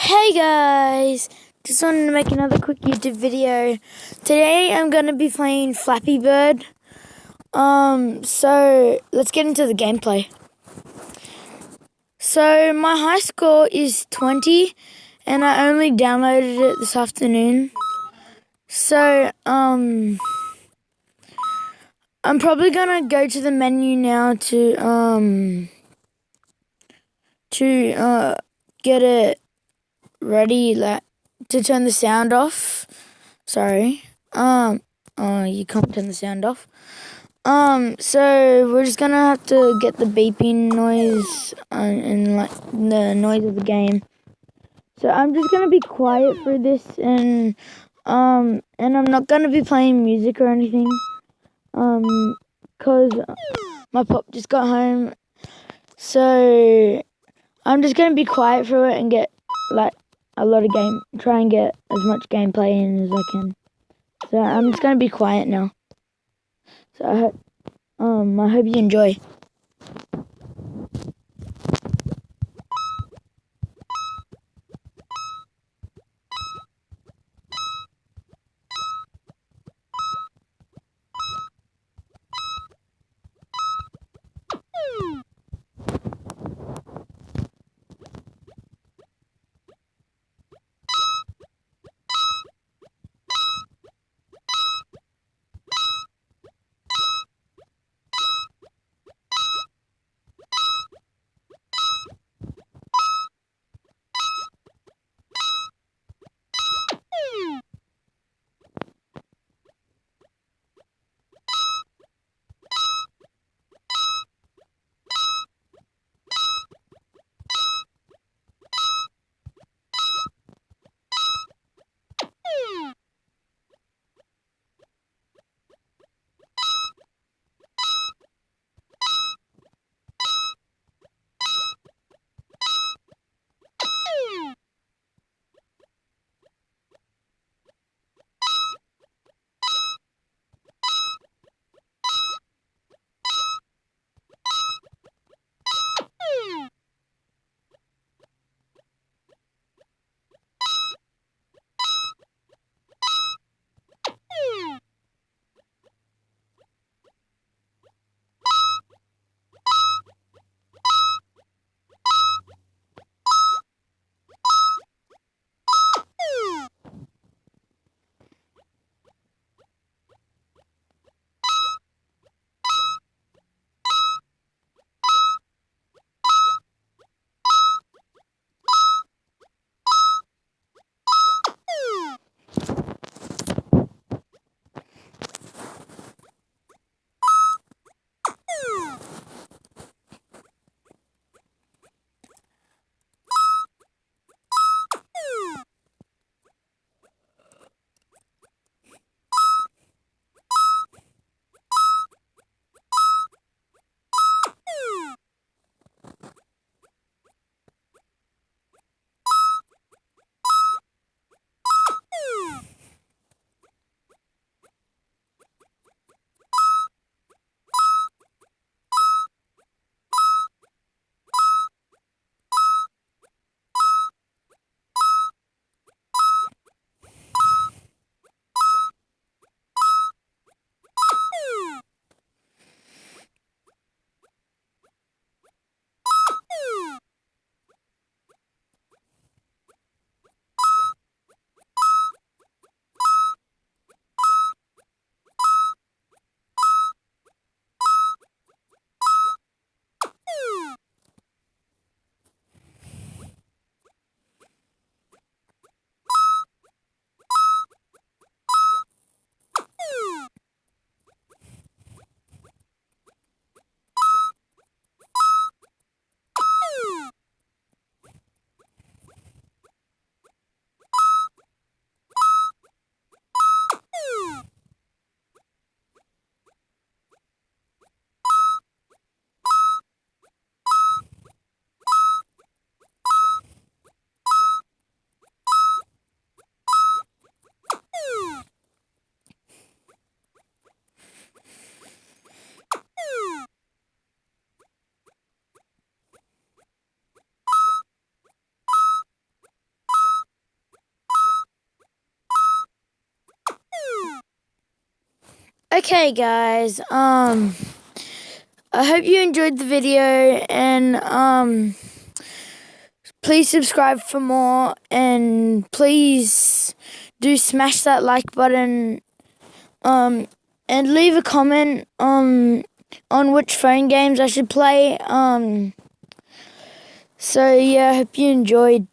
Hey guys, just wanted to make another quick YouTube video. Today I'm going to be playing Flappy Bird. So let's get into the gameplay. So my high score is 20 and I only downloaded it this afternoon. So I'm probably going to go to the menu now to get it ready, like to turn the sound off. Sorry. You can't turn the sound off. So we're just gonna have to get the beeping noise and like the noise of the game. So I'm just gonna be quiet for this, and I'm not gonna be playing music or anything. Cause my pop just got home. So I'm just gonna be quiet for it and get like try and get as much gameplay in as I can. So I'm just gonna be quiet now. So I hope you enjoy. Okay, guys. I hope you enjoyed the video, and please subscribe for more, and please do smash that like button. And leave a comment on which phone games I should play. So yeah, I hope you enjoyed.